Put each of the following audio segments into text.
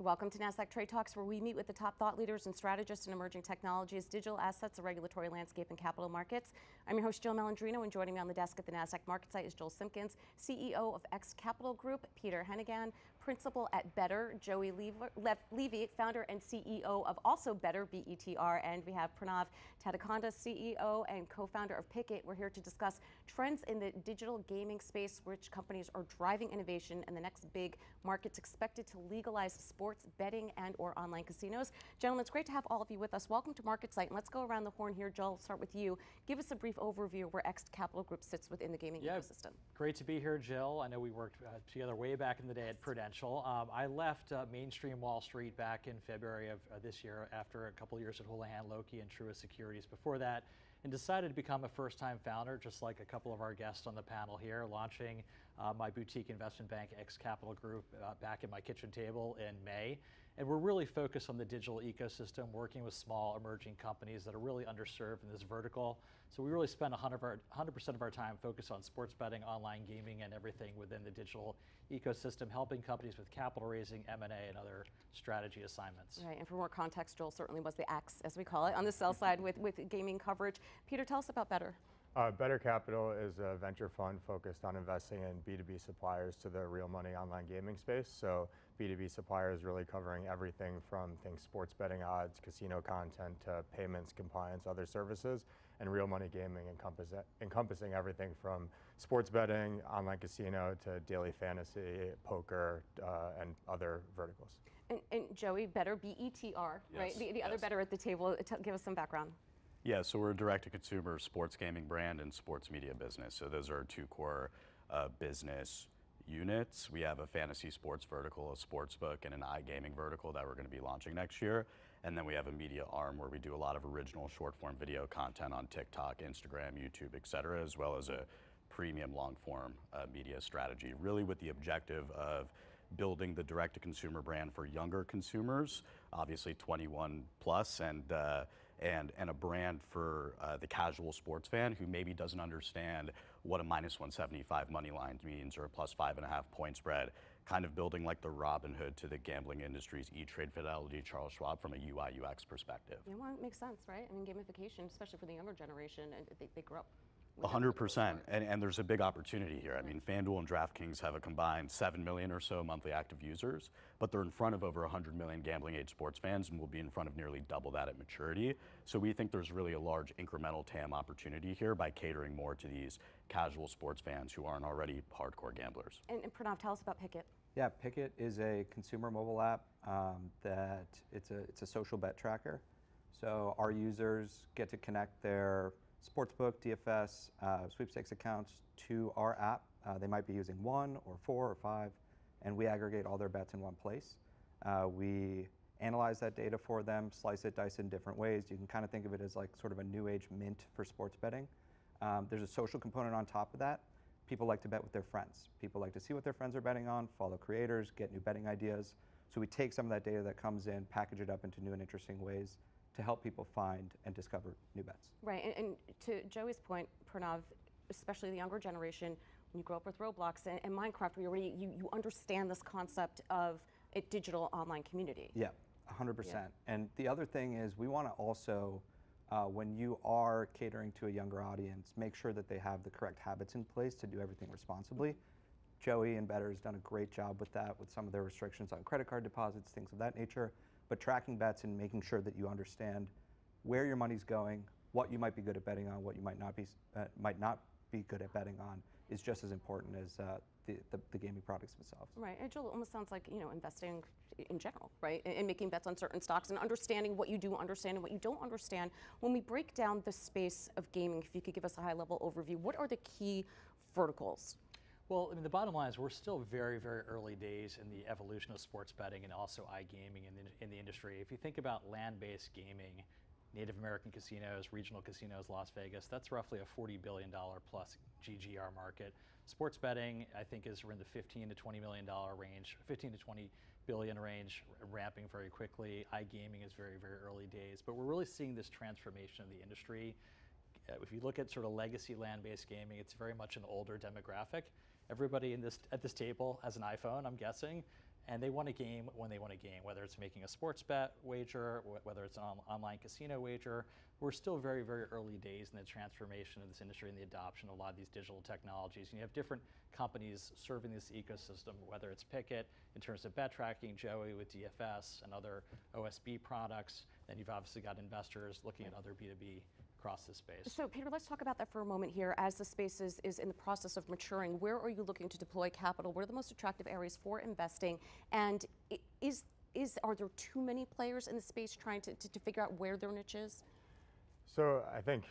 Welcome to Nasdaq TradeTalks, where we meet with the top thought leaders and strategists in emerging technologies, digital assets, the regulatory landscape, and capital markets. I'm your host, Jill Malandrino, and joining me on the desk at the Nasdaq market site is Jill Simkins, CEO of XST Capital Group, Peter Heneghan, principal at Bettor, Joey Levy, founder and CEO of also Bettor, BETR, and we have Pranav Tadikonda, CEO and co-founder of Pikkit. We're here to discuss trends in the digital gaming space, which companies are driving innovation, and the next big markets expected to legalize sports betting and or online casinos. Gentlemen, it's great to have all of you with us. Welcome to MarketSite, and let's go around the horn here. Joel, start with you. Give us a brief overview of where XST Capital Group sits within the gaming ecosystem. Great to be here, Jill. I know we worked together way back in the day at Prudential. I left mainstream Wall Street back in February of this year after a couple of years at Houlihan Lokey and Truist Securities before that, and decided to become a first-time founder, just like a couple of our guests on the panel here, launching my boutique investment bank, XST Capital Group, back at my kitchen table in May. And we're really focused on the digital ecosystem, working with small emerging companies that are really underserved in this vertical. So we really spend 100% of our time focused on sports betting, online gaming, and everything within the digital ecosystem, helping companies with capital raising, M&A, and other strategy assignments. Right, and for more context, Joel certainly was the axe, as we call it, on the sell side with gaming coverage. Peter, tell us about Bettor. Bettor Capital is a venture fund focused on investing in B2B suppliers to the real money online gaming space. So B2B suppliers really covering everything from things sports betting odds, casino content, to payments, compliance, other services, and real money gaming encompassing everything from sports betting, online casino, to daily fantasy, poker, and other verticals. And Joey, Bettor, BETR, yes, right? The other Bettor at the table. Give us some background. Yeah, so we're a direct-to-consumer sports gaming brand and sports media business. So those are our two core business units. We have a fantasy sports vertical, a sports book, and an iGaming vertical that we're going to be launching next year. And then we have a media arm where we do a lot of original short-form video content on TikTok, Instagram, YouTube, et cetera, as well as a premium long-form media strategy, really with the objective of building the direct-to-consumer brand for younger consumers, obviously 21 plus, and a brand for the casual sports fan who maybe doesn't understand what a -175 money line means or a +5.5 point spread, kind of building like the Robin Hood to the gambling industry's E-Trade Fidelity, Charles Schwab, from a UI UX perspective. Yeah, well, it makes sense, right? I mean, gamification, especially for the younger generation, and they grow up. 100%, and there's a big opportunity here. I mean, FanDuel and DraftKings have a combined 7 million or so monthly active users, but they're in front of over 100 million gambling age sports fans, and will be in front of nearly double that at maturity. So we think there's really a large incremental TAM opportunity here by catering more to these casual sports fans who aren't already hardcore gamblers. And Pranav, tell us about Pikkit. Yeah, Pikkit is a consumer mobile app that it's a social bet tracker. So our users get to connect their sportsbook, DFS, sweepstakes accounts to our app. They might be using 1 or 4 or 5, and we aggregate all their bets in one place. We analyze that data for them, slice it, dice it in different ways. You can kind of think of it as like sort of a new age mint for sports betting. There's a social component on top of that. People like to bet with their friends. People like to see what their friends are betting on, follow creators, get new betting ideas. So we take some of that data that comes in, package it up into new and interesting ways to help people find and discover new bets. Right, and to Joey's point, Pranav, especially the younger generation, when you grow up with Roblox and Minecraft, where you understand this concept of a digital online community. Yeah, 100%. Yeah. And the other thing is we want to also, when you are catering to a younger audience, make sure that they have the correct habits in place to do everything responsibly. Joey and Bettor has done a great job with that, with some of their restrictions on credit card deposits, things of that nature. But tracking bets and making sure that you understand where your money's going, what you might be good at betting on, what you might not be good at betting on, is just as important as the gaming products themselves. Right, and Jill, it almost sounds like investing in general, right? And making bets on certain stocks and understanding what you do understand and what you don't understand. When we break down the space of gaming, if you could give us a high-level overview, what are the key verticals? Well, I mean, the bottom line is we're still very, very early days in the evolution of sports betting and also iGaming in the industry. If you think about land-based gaming, Native American casinos, regional casinos, Las Vegas, that's roughly a $40 billion plus GGR market. Sports betting, I think, is in the $15 to $20 million range, 15 to 20 billion range, ramping very quickly. iGaming is very, very early days, but we're really seeing this transformation of the industry. If you look at sort of legacy land-based gaming, it's very much an older demographic. Everybody at this table has an iPhone, I'm guessing, and they want to game when they want to game, whether it's making a sports bet wager, whether it's an online casino wager. We're still very, very early days in the transformation of this industry and the adoption of a lot of these digital technologies. And you have different companies serving this ecosystem, whether it's Pikkit in terms of bet tracking, Joey with DFS and other OSB products. Then you've obviously got investors looking at other B2B across the space. So Peter, let's talk about that for a moment here. As the space is in the process of maturing, where are you looking to deploy capital? What are the most attractive areas for investing? And are there too many players in the space trying to figure out where their niche is? So I think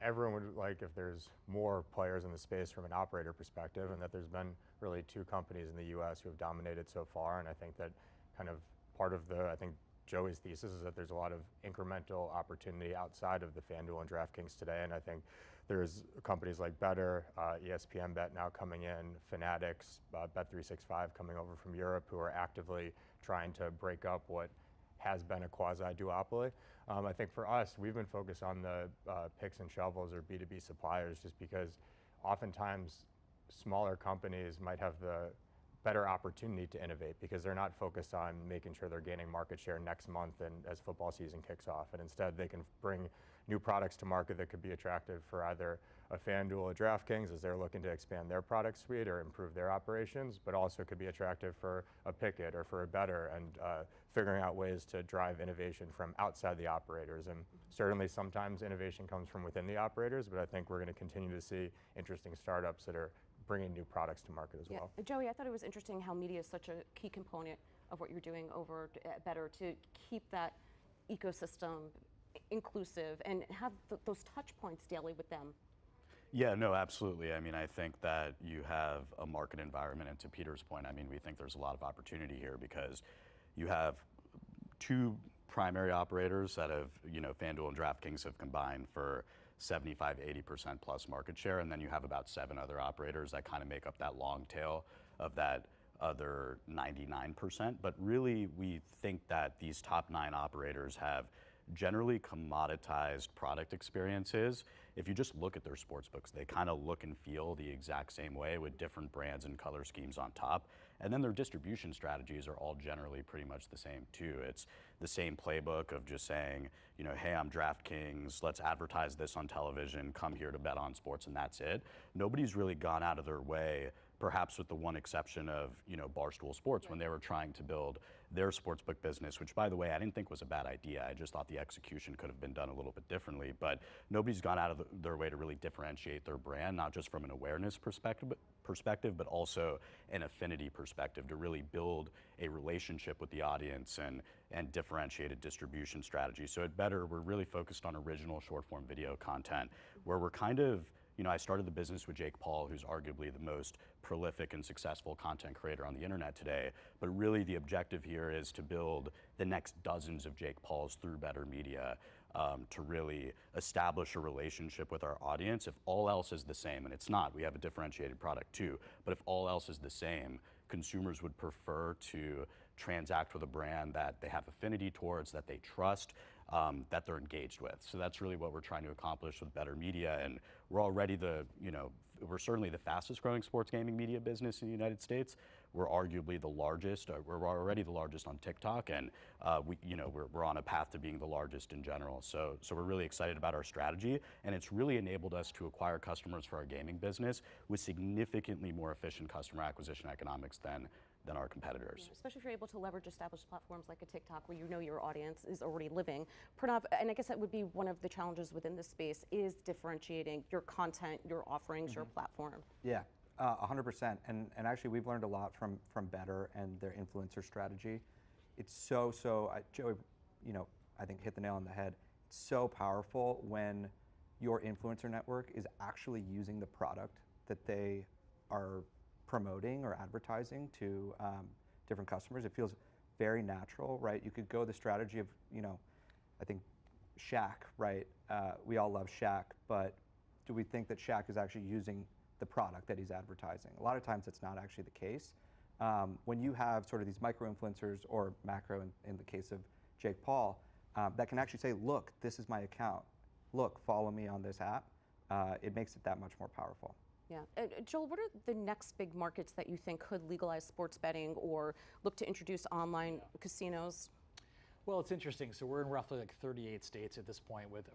everyone would like if there's more players in the space from an operator perspective, and that there's been really 2 companies in the US who have dominated so far. And I think that kind of part of I think Joey's thesis is that there's a lot of incremental opportunity outside of the FanDuel and DraftKings today. And I think there's companies like Bettor, ESPN Bet now coming in, Fanatics, Bet365 coming over from Europe, who are actively trying to break up what has been a quasi-duopoly. I think for us, we've been focused on the picks and shovels or B2B suppliers, just because oftentimes smaller companies might have the better opportunity to innovate because they're not focused on making sure they're gaining market share next month and as football season kicks off. And instead they can bring new products to market that could be attractive for either a FanDuel or DraftKings as they're looking to expand their product suite or improve their operations, but also could be attractive for a Pikkit or for a Bettor, and figuring out ways to drive innovation from outside the operators. And certainly sometimes innovation comes from within the operators, but I think we're going to continue to see interesting startups that are bringing new products to market as well. Joey, I thought it was interesting how media is such a key component of what you're doing over at Bettor to keep that ecosystem inclusive and have those touch points daily with them. Yeah, no, absolutely. I mean, I think that you have a market environment, and to Peter's point, I mean, we think there's a lot of opportunity here because you have 2 primary operators that have, FanDuel and DraftKings have combined for 75, 80% plus market share, and then you have about 7 other operators that kind of make up that long tail of that other 99%. But really, we think that these top 9 operators have generally commoditized product experiences. If you just look at their sports books, they kind of look and feel the exact same way with different brands and color schemes on top. And then their distribution strategies are all generally pretty much the same too. It's the same playbook of just saying, hey, I'm DraftKings, let's advertise this on television, come here to bet on sports, and that's it. Nobody's really gone out of their way, perhaps with the one exception of, Barstool Sports when they were trying to build their sportsbook business, which by the way, I didn't think was a bad idea. I just thought the execution could have been done a little bit differently, but nobody's gone out of their way to really differentiate their brand, not just from an awareness perspective, but also an affinity perspective to really build a relationship with the audience and differentiated distribution strategy. So at Bettor, we're really focused on original short form video content where we're kind of, I started the business with Jake Paul, who's arguably the most prolific and successful content creator on the internet today. But really the objective here is to build the next dozens of Jake Pauls through Bettor Media to really establish a relationship with our audience. If all else is the same, and it's not, we have a differentiated product too, but if all else is the same, consumers would prefer to transact with a brand that they have affinity towards, that they trust, that they're engaged with. So that's really what we're trying to accomplish with Bettor Media, and we're already we're certainly the fastest growing sports gaming media business in the United States. We're arguably the largest. We're already the largest on TikTok, and we're on a path to being the largest in general. So we're really excited about our strategy, and it's really enabled us to acquire customers for our gaming business with significantly more efficient customer acquisition economics than our competitors. Especially if you're able to leverage established platforms like a TikTok where your audience is already living. Pranav, and I guess that would be one of the challenges within this space, is differentiating your content, your offerings, your platform. Yeah, 100%. And actually we've learned a lot from Bettor and their influencer strategy. It's so Joey, I think hit the nail on the head. It's so powerful when your influencer network is actually using the product that they are promoting or advertising to different customers. It feels very natural, right? You could go the strategy of, I think Shaq, right? We all love Shaq, but do we think that Shaq is actually using the product that he's advertising? A lot of times it's not actually the case. When you have sort of these micro influencers or macro in the case of Jake Paul, that can actually say, look, this is my account. Look, follow me on this app. It makes it that much more powerful. Yeah. Joel, what are the next big markets that you think could legalize sports betting or look to introduce online casinos? Well, it's interesting. So we're in roughly like 38 states at this point with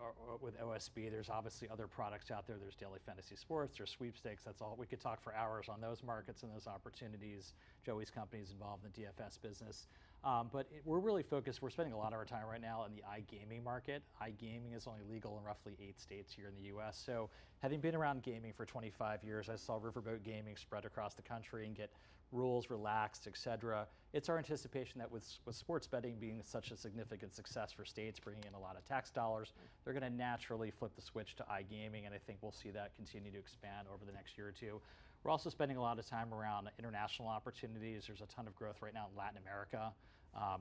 OSB. There's obviously other products out there. There's daily fantasy sports, there's sweepstakes. That's all. We could talk for hours on those markets and those opportunities. Joey's company is involved in the DFS business. But we're really focused, we're spending a lot of our time right now in the iGaming market. iGaming is only legal in roughly 8 states here in the US. So having been around gaming for 25 years, I saw riverboat gaming spread across the country and get rules relaxed, et cetera. It's our anticipation that with sports betting being such a significant success for states, bringing in a lot of tax dollars, they're going to naturally flip the switch to iGaming, and I think we'll see that continue to expand over the next year or two. We're also spending a lot of time around international opportunities. There's a ton of growth right now in Latin America,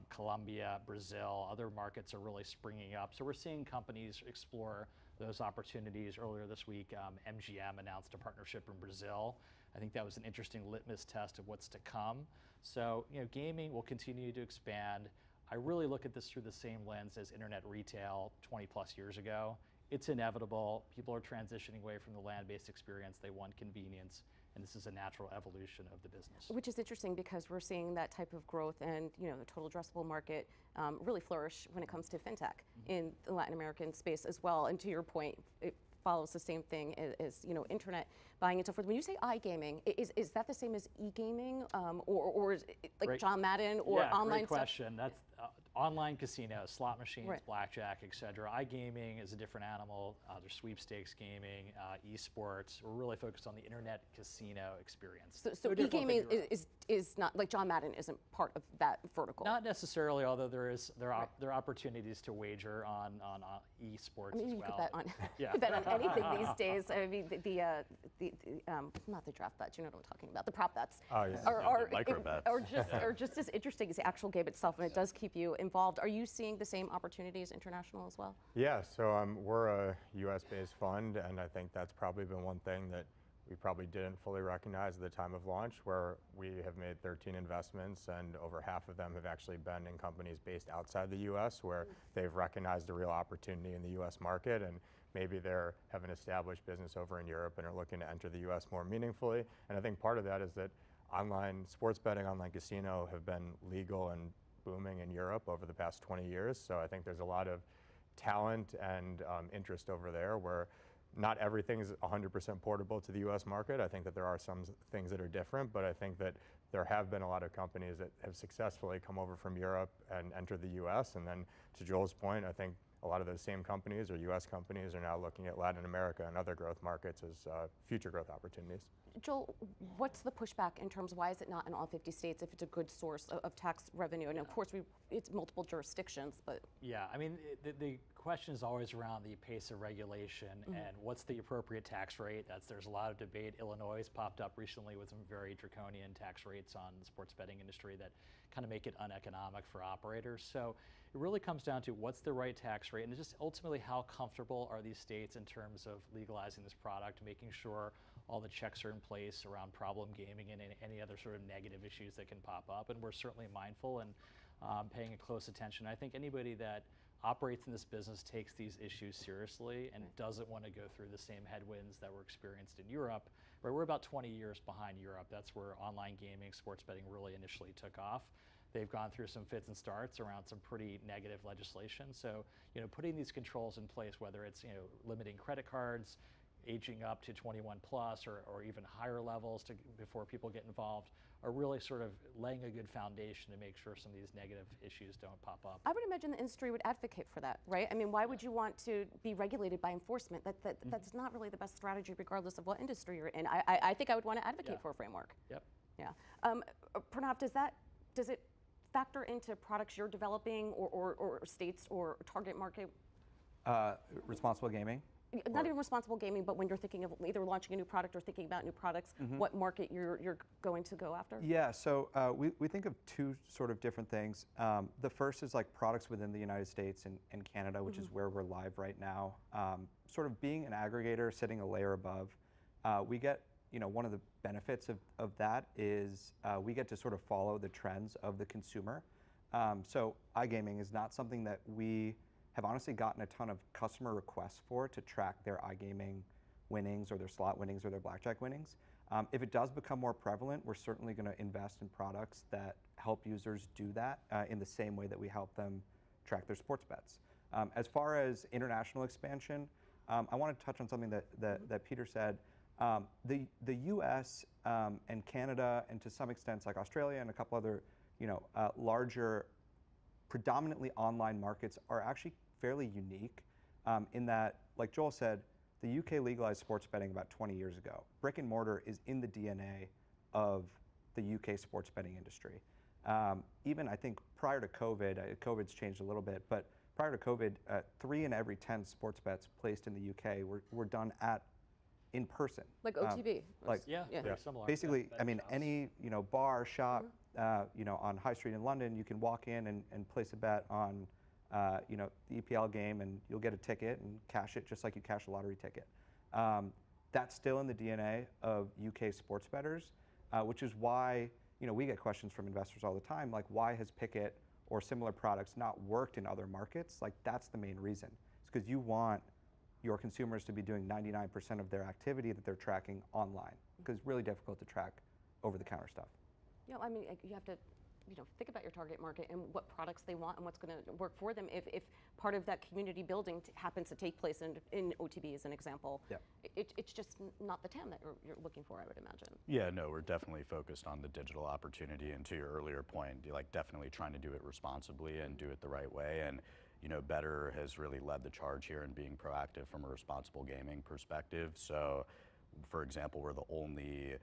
Colombia, Brazil. Other markets are really springing up. So we're seeing companies explore those opportunities. Earlier this week, MGM announced a partnership in Brazil. I think that was an interesting litmus test of what's to come. So, gaming will continue to expand. I really look at this through the same lens as internet retail 20 plus years ago. It's inevitable. People are transitioning away from the land-based experience. They want convenience, and this is a natural evolution of the business. Which is interesting because we're seeing that type of growth and the total addressable market really flourish when it comes to fintech in the Latin American space as well. And to your point, it follows the same thing as internet buying and so forth. When you say iGaming, is that the same as e-gaming, or is it like Great. John Madden or online great question. That's online casinos, slot machines, Right. blackjack, et cetera. iGaming is a different animal. There's sweepstakes gaming, esports. We're really focused on the internet casino experience. So e-gaming is not, like John Madden isn't part of that vertical. Not necessarily, although there are opportunities to wager on esports I mean, as you well. could bet on, Yeah. bet on anything these days. I mean, not the draft bets, you know what I'm talking about, the prop bets. Oh, yeah. The micro bets. Are just as interesting as the actual game itself, and it does keep you involved. Are you seeing the same opportunities international as well? Yeah, so we're a US-based fund, and I think that's probably been one thing that we probably didn't fully recognize at the time of launch, where we have made 13 investments, and over half of them have actually been in companies based outside the US, where they've recognized a real opportunity in the US market, and maybe they have an established business over in Europe and are looking to enter the US more meaningfully. And I think part of that is that online sports betting, online casino have been legal and booming in Europe over the past 20 years. So I think there's a lot of talent and interest over there, where not everything is 100% portable to the US market. I think that there are some things that are different, but I think that there have been a lot of companies that have successfully come over from Europe and entered the US. And then to Joel's point, I think a lot of those same companies or US companies are now looking at Latin America and other growth markets as future growth opportunities. Joel, what's the pushback in terms of why is it not in all 50 states if it's a good source of tax revenue? And of course, it's multiple jurisdictions, but. Yeah, I mean, the question is always around the pace of regulation and what's the appropriate tax rate. There's a lot of debate. Illinois has popped up recently with some very draconian tax rates on the sports betting industry that kind of make it uneconomic for operators. So it really comes down to what's the right tax rate, and just ultimately how comfortable are these states in terms of legalizing this product, making sure all the checks are in place around problem gaming and any other sort of negative issues that can pop up. And we're certainly mindful and paying a close attention. I think anybody that operates in this business takes these issues seriously and doesn't want to go through the same headwinds that were experienced in Europe. Right, we're about 20 years behind Europe. That's where online gaming, sports betting really initially took off. They've gone through some fits and starts around some pretty negative legislation. So, putting these controls in place, whether it's, limiting credit cards, aging up to 21 plus or even higher levels before people get involved, are really sort of laying a good foundation to make sure some of these negative issues don't pop up. I would imagine the industry would advocate for that, right? I mean, why would you want to be regulated by enforcement? That's not really the best strategy, regardless of what industry you're in. I think I would want to advocate for a framework. Yep. Yeah. Pranav, does it factor into products you're developing or states or target market? Responsible gaming? Not even responsible gaming, but when you're thinking of either launching a new product or thinking about new products, what market you're going to go after? Yeah, so we think of two sort of different things. The first is like products within the United States and Canada, which is where we're live right now. Sort of being an aggregator, sitting a layer above, we get, one of the benefits of that is we get to sort of follow the trends of the consumer. So iGaming is not something that we have honestly gotten a ton of customer requests for to track their iGaming winnings or their slot winnings or their blackjack winnings. If it does become more prevalent, we're certainly going to invest in products that help users do that in the same way that we help them track their sports bets. As far as international expansion, I want to touch on something that Peter said. The U.S. And Canada, and to some extent like Australia and a couple other larger, predominantly online markets are actually fairly unique in that, like Joel said, the UK legalized sports betting about 20 years ago. Brick and mortar is in the DNA of the UK sports betting industry. Even I think prior to COVID, COVID's changed a little bit, but prior to COVID, 3 in every 10 sports bets placed in the UK were done in person. Like OTB. Yeah, very similar. Basically, Yeah, I mean, shops. any bar, shop, on High Street in London, you can walk in and place a bet on the EPL game, and you'll get a ticket and cash it just like you cash a lottery ticket. That's still in the DNA of UK sports bettors, which is why we get questions from investors all the time, like why has Pikkit or similar products not worked in other markets? Like that's the main reason. It's because you want your consumers to be doing 99% of their activity that they're tracking online, because it's really difficult to track over-the-counter stuff. I mean, you have to think about your target market and what products they want and what's going to work for them. If part of that community building happens to take place in OTB as an example, it's just not the TAM that you're looking for, I would imagine. Yeah, no, we're definitely focused on the digital opportunity, and to your earlier point, definitely trying to do it responsibly and do it the right way. And Bettor has really led the charge here in being proactive from a responsible gaming perspective. So, for example, we're the only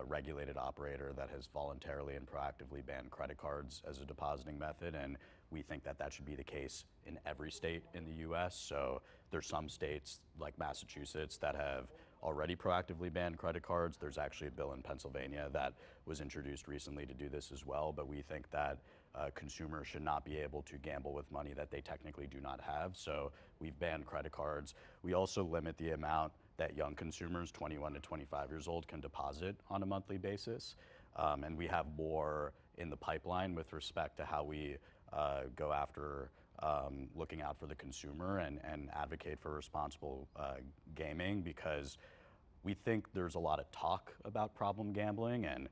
regulated operator that has voluntarily and proactively banned credit cards as a depositing method, and we think that that should be the case in every state in the U.S. So there's some states like Massachusetts that have already proactively banned credit cards. There's actually a bill in Pennsylvania that was introduced recently to do this as well, but we think that consumers should not be able to gamble with money that they technically do not have. So we've banned credit cards. We also limit the amount that young consumers, 21 to 25 years old, can deposit on a monthly basis. And we have more in the pipeline with respect to how we go after looking out for the consumer and advocate for responsible gaming, because we think there's a lot of talk about problem gambling, and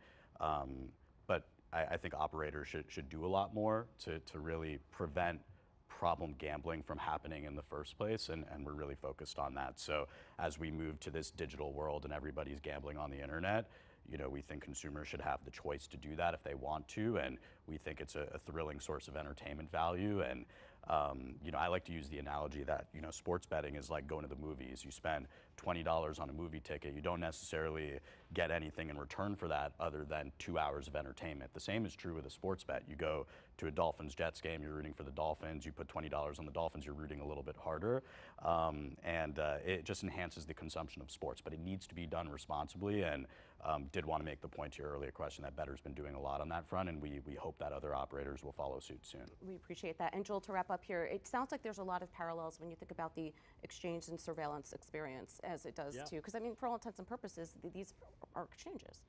but I think operators should do a lot more to really prevent problem gambling from happening in the first place, and we're really focused on that. So as we move to this digital world and everybody's gambling on the internet, we think consumers should have the choice to do that if they want to, and we think it's a thrilling source of entertainment value. And I like to use the analogy that sports betting is like going to the movies. You spend $20 on a movie ticket, you don't necessarily get anything in return for that other than 2 hours of entertainment. The same is true with a sports bet. You go to a Dolphins-Jets game, you're rooting for the Dolphins, you put $20 on the Dolphins, you're rooting a little bit harder, and it just enhances the consumption of sports, but it needs to be done responsibly. And did want to make the point to your earlier question that Bettor's been doing a lot on that front, and we hope that other operators will follow suit soon. We appreciate that. And Joel, to wrap up here, it sounds like there's a lot of parallels when you think about the exchange and surveillance experience as it does too, because I mean, for all intents and purposes, these are exchanges.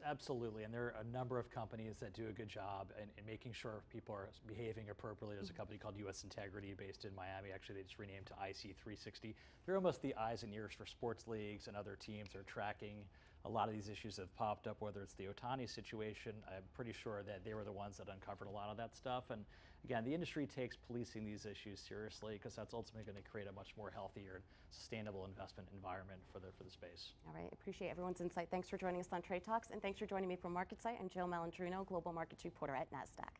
Absolutely, and there are a number of companies that do a good job in making sure people are behaving appropriately. There's a company called US Integrity based in Miami. Actually, they just renamed to IC360. They're almost the eyes and ears for sports leagues and other teams. They're tracking a lot of these issues that have popped up, whether it's the Ohtani situation. I'm pretty sure that they were the ones that uncovered a lot of that stuff. And again, the industry takes policing these issues seriously, because that's ultimately going to create a much more healthier and sustainable investment environment for the space. All right, appreciate everyone's insight. Thanks for joining us on Trade Talks, and thanks for joining me from MarketSite. I'm Jill Malandrino, Global Markets Reporter at Nasdaq.